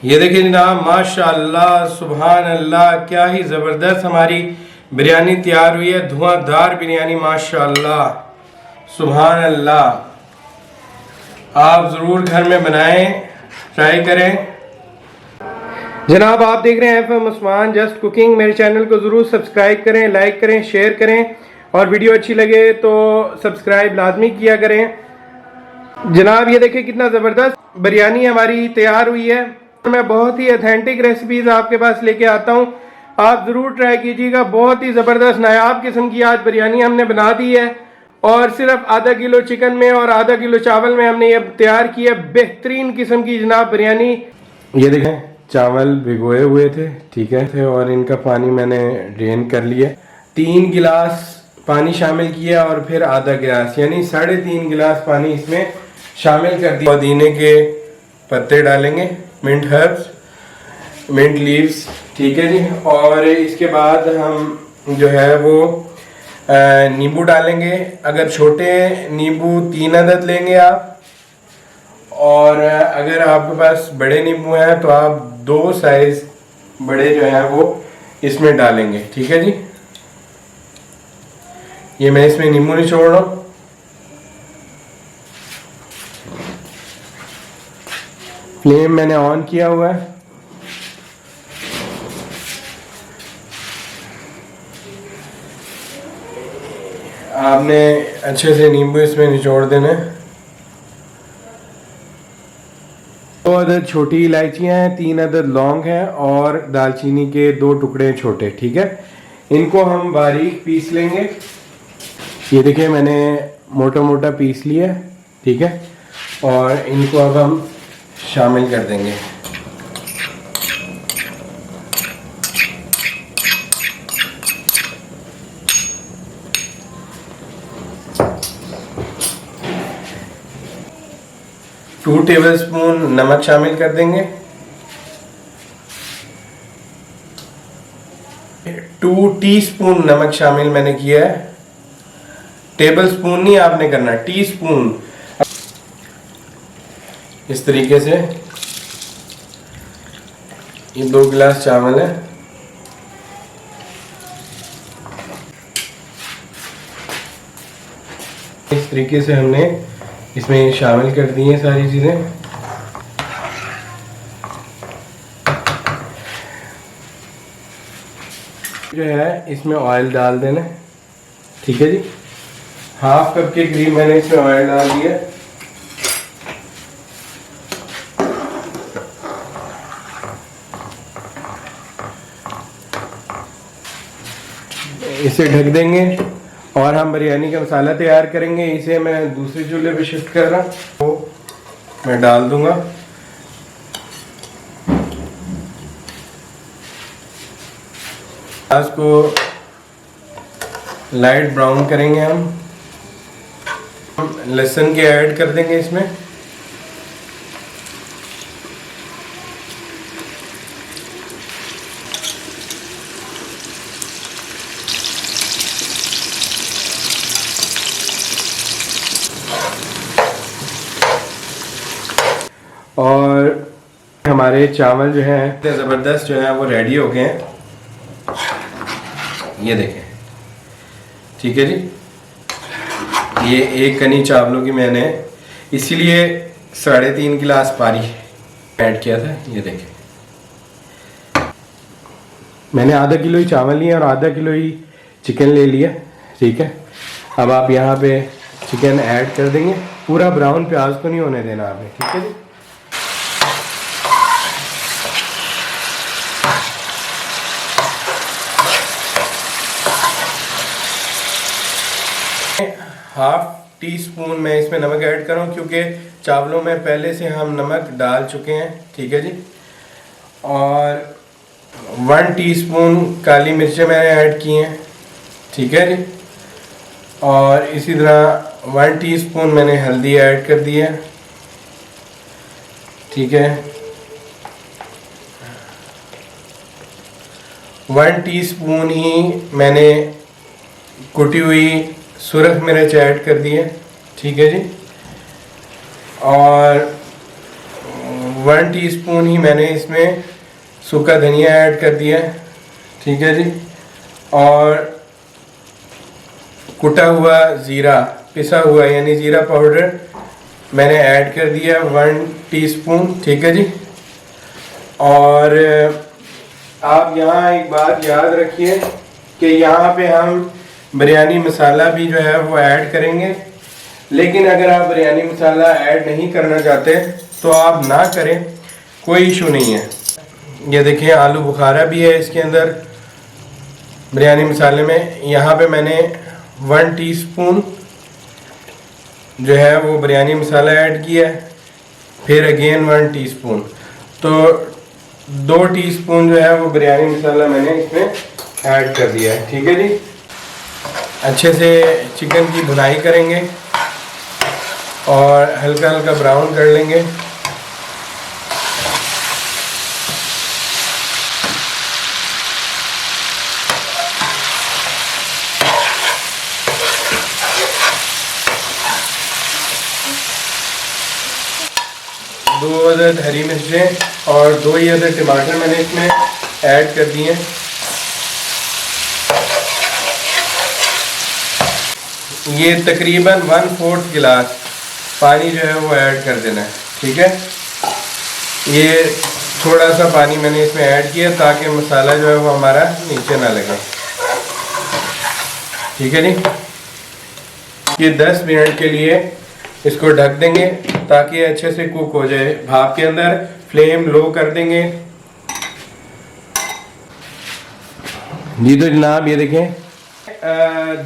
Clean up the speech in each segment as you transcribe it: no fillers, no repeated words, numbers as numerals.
ये देखिए जनाब, माशाअल्लाह सुभान अल्लाह, क्या ही ज़बरदस्त हमारी बिरयानी तैयार हुई है। धुआंधार बिरयानी माशाअल्लाह सुभान अल्लाह। आप ज़रूर घर में बनाएं, ट्राई करें। जनाब आप देख रहे हैं FM उस्मान जस्ट कुकिंग। मेरे चैनल को ज़रूर सब्सक्राइब करें, लाइक करें, शेयर करें और वीडियो अच्छी लगे तो सब्सक्राइब लाजमी किया करें। जनाब ये देखिए कितना ज़बरदस्त बिरयानी हमारी तैयार हुई है। मैं बहुत ही ऑथेंटिक रेसिपीज़ आपके पास लेके आता हूँ, आप ज़रूर ट्राई कीजिएगा। बहुत ही ज़बरदस्त नायाब किस्म की आज बिरयानी हमने बना दी है और सिर्फ आधा किलो चिकन में और आधा किलो चावल में हमने ये तैयार की है बेहतरीन किस्म की जनाब बिरयानी। ये देखें चावल भिगोए हुए थे, ठीक है, और इनका पानी मैंने ड्रेन कर लिया। 3 गिलास पानी शामिल किया और फिर आधा गिलास यानी 3.5 गिलास पानी इसमें शामिल कर दिया। पुदीने के पत्ते डालेंगे, मिंट हर्ब्स, मिंट लीव्स, ठीक है जी। और इसके बाद हम जो है वो नींबू डालेंगे। अगर छोटे नींबू 3 अदद लेंगे आप, और अगर आपके पास बड़े नींबू हैं तो आप 2 साइज बड़े जो हैं वो इसमें डालेंगे, ठीक है जी। ये मैं इसमें नींबू निचोड़ रहा हूँ। फ्लेम मैंने ऑन किया हुआ है। आपने अच्छे से नींबू इसमें निचोड़ देना है। 2 अदद छोटी इलायचियाँ हैं, 3 अदद लौंग हैं और दालचीनी के 2 टुकड़े छोटे, ठीक है। इनको हम बारीक पीस लेंगे। ये देखिए मैंने मोटा मोटा पीस लिया, ठीक है, और इनको अब हम शामिल कर देंगे। टू टेबलस्पून नमक शामिल कर देंगे। 2 टीस्पून नमक शामिल मैंने किया है। टेबल स्पून नहीं आपने करना, टीस्पून। इस तरीके से ये 2 गिलास चावल है। इस तरीके से हमने इसमें शामिल कर दी हैं सारी चीज़ें। जो है इसमें ऑयल डाल देना, ठीक है जी। 1/2 कप के करीब मैंने इसमें ऑयल डाल दिया। इसे ढक देंगे और हम बिरयानी का मसाला तैयार करेंगे। इसे मैं दूसरे चूल्हे पे शिफ्ट कर रहा हूँ, तो मैं डाल दूंगा। प्याज को लाइट ब्राउन करेंगे हम। लहसुन के ऐड कर देंगे इसमें। और हमारे चावल जो हैं इतने ज़बरदस्त जो हैं वो रेडी हो गए हैं, ये देखें, ठीक है जी। ये 1 कनी चावलों की मैंने इसीलिए 3.5 गिलास पानी ऐड किया था। ये देखें मैंने आधा किलो ही चावल लिए और आधा किलो ही चिकन ले लिया, ठीक है। अब आप यहाँ पे चिकन ऐड कर देंगे। पूरा ब्राउन प्याज को नहीं होने देना आपने, ठीक है जी। ½ टीस्पून मैं इसमें नमक ऐड कर रहा हूँ क्योंकि चावलों में पहले से हम नमक डाल चुके हैं, ठीक है जी। और 1 टीस्पून काली मिर्चें मैंने ऐड की हैं, ठीक है जी। और इसी तरह 1 टीस्पून मैंने हल्दी ऐड कर दी है, ठीक है। 1 टीस्पून ही मैंने कुटी हुई सुरख मिर्च ऐड कर दी है, ठीक है जी। और 1 टीस्पून ही मैंने इसमें सूखा धनिया ऐड कर दिया है, ठीक है जी। और कुटा हुआ ज़ीरा, पिसा हुआ यानी ज़ीरा पाउडर मैंने ऐड कर दिया 1 टीस्पून, ठीक है जी। और आप यहाँ एक बात याद रखिए कि यहाँ पे हम बिरयानी मसाला भी जो है वो ऐड करेंगे, लेकिन अगर आप बिरयानी मसाला ऐड नहीं करना चाहते तो आप ना करें, कोई इशू नहीं है। ये देखिए आलू बुखारा भी है इसके अंदर बिरयानी मसाले में। यहाँ पे मैंने 1 टीस्पून जो है वो बिरयानी मसाला ऐड किया है, फिर अगेन 1 टीस्पून, तो 2 टीस्पून जो है वो बिरयानी मसाला मैंने इसमें ऐड कर दिया है, ठीक है जी। अच्छे से चिकन की भुनाई करेंगे और हल्का हल्का ब्राउन कर लेंगे। दो अदद हरी मिर्चें और 2 ही अदद टमाटर मैंने इसमें ऐड कर दिए। ये तकरीबन 1/4 गिलास पानी जो है वो ऐड कर देना है, ठीक है। ये थोड़ा सा पानी मैंने इसमें ऐड किया ताकि मसाला जो है वो हमारा नीचे ना लगे, ठीक है जी। ये 10 मिनट के लिए इसको ढक देंगे ताकि अच्छे से कुक हो जाए भाप के अंदर। फ्लेम लो कर देंगे जी। तो जनाब ये देखें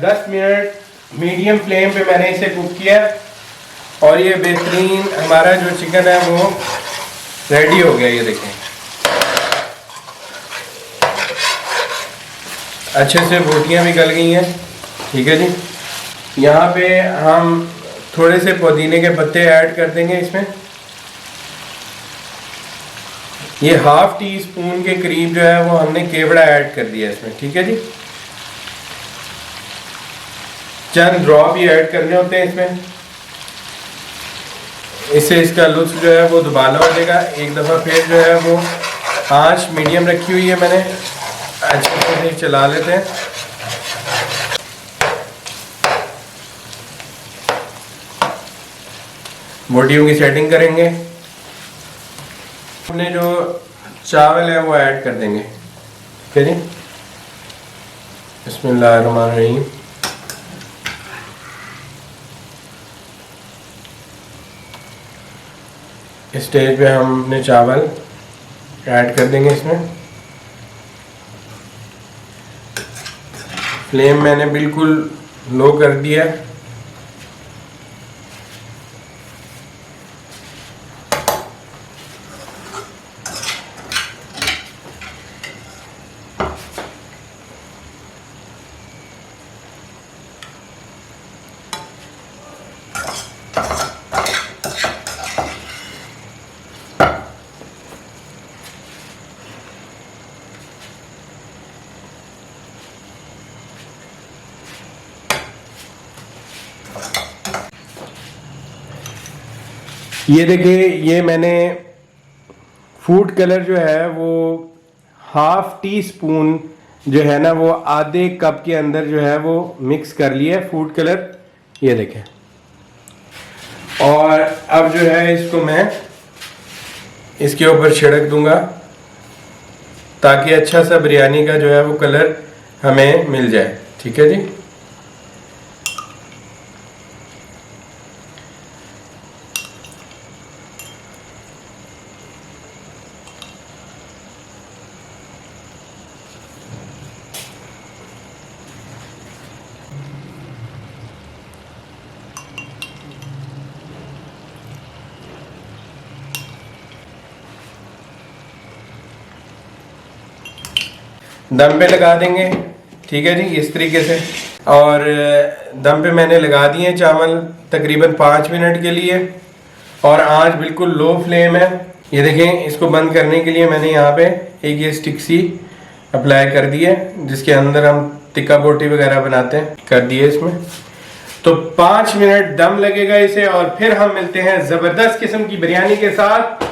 10 मिनट मीडियम फ्लेम पे मैंने इसे कुक किया और ये बेहतरीन हमारा जो चिकन है वो रेडी हो गया। ये देखें अच्छे से बोटियां भी गल गई हैं, ठीक है जी। यहाँ पे हम थोड़े से पुदीने के पत्ते ऐड कर देंगे इसमें। ये 1/2 टीस्पून के करीब जो है वो हमने केवड़ा ऐड कर दिया इसमें, ठीक है जी। चंद ड्रॉप ही ऐड करने होते हैं इसमें, इससे इसका लुत्फ जो है वो दुबाला हो जाएगा। एक दफ़ा फिर जो है वो आंच मीडियम रखी हुई है मैंने, अच्छे से चला लेते हैं। बोटियों की सेटिंग करेंगे। हमने जो चावल है वो ऐड कर देंगे, ठीक है जी। बिस्मिल्लाहिर्रहमानिर्रहीम। इस स्टेज पे हम अपने चावल ऐड कर देंगे इसमें। फ्लेम मैंने बिल्कुल लो कर दिया। ये देखिए ये मैंने फूड कलर जो है वो 1/2 टीस्पून जो है ना वो आधे कप के अंदर जो है वो मिक्स कर लिया है फूड कलर, ये देखें। और अब जो है इसको मैं इसके ऊपर छिड़क दूंगा ताकि अच्छा सा बिरयानी का जो है वो कलर हमें मिल जाए, ठीक है जी। दम पे लगा देंगे, ठीक है जी, इस तरीके से। और दम पे मैंने लगा दिए चावल तकरीबन 5 मिनट के लिए और आंच बिल्कुल लो फ्लेम है। ये देखें, इसको बंद करने के लिए मैंने यहाँ पे एक ये स्टिक सी अप्लाई कर दी है जिसके अंदर हम टिक्का बोटी वगैरह बनाते हैं, कर दिए इसमें। तो 5 मिनट दम लगेगा इसे और फिर हम मिलते हैं ज़बरदस्त किस्म की बिरयानी के साथ।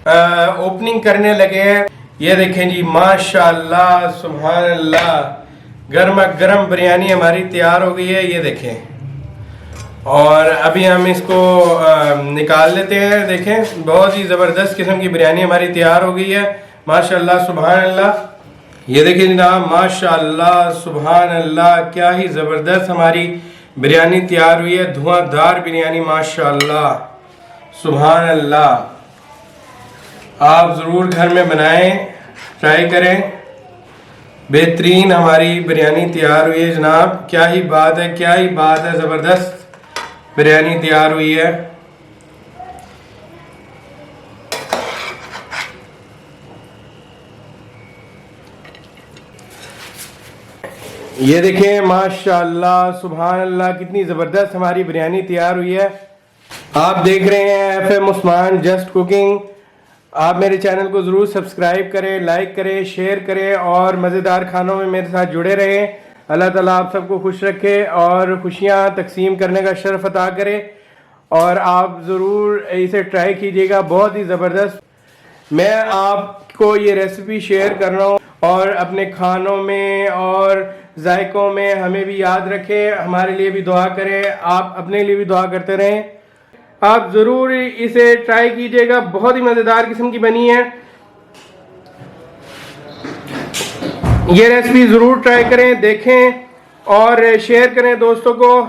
ओपनिंग करने लगे हैं। ये देखें जी, माशाल्लाह सुभान अल्लाह, गर्मा गर्म बिरयानी हमारी तैयार हो गई है। ये देखें, और अभी हम इसको निकाल लेते हैं। देखें, बहुत ही ज़बरदस्त किस्म की बिरयानी हमारी तैयार हो गई है। माशाल्लाह सुभान अल्लाह। ये देखिए जनाब, माशाल्लाह सुभान अल्लाह, क्या ही ज़बरदस्त हमारी बिरयानी तैयार हुई है। धुआंधार बिरयानी, माशाल्लाह सुभान अल्लाह। आप ज़रूर घर में बनाएं, ट्राई करें। बेहतरीन हमारी बिरयानी तैयार हुई है जनाब, क्या ही बात है, क्या ही बात है, ज़बरदस्त बिरयानी तैयार हुई है। ये देखें, माशाल्लाह सुभान अल्लाह, कितनी ज़बरदस्त हमारी बिरयानी तैयार हुई है। आप देख रहे हैं FM उस्मान जस्ट कुकिंग। आप मेरे चैनल को ज़रूर सब्सक्राइब करें, लाइक करें, शेयर करें और मज़ेदार खानों में मेरे साथ जुड़े रहें। अल्लाह ताला आप सबको खुश रखे और खुशियाँ तकसीम करने का शर्फ अता करे। और आप ज़रूर इसे ट्राई कीजिएगा, बहुत ही ज़बरदस्त। मैं आपको ये रेसिपी शेयर कर रहा हूँ, और अपने खानों में और जायकों में हमें भी याद रखें, हमारे लिए भी दुआ करें, आप अपने लिए भी दुआ करते रहें। आप ज़रूर इसे ट्राई कीजिएगा, बहुत ही मज़ेदार किस्म की बनी है। ये रेसिपी ज़रूर ट्राई करें, देखें और शेयर करें दोस्तों को।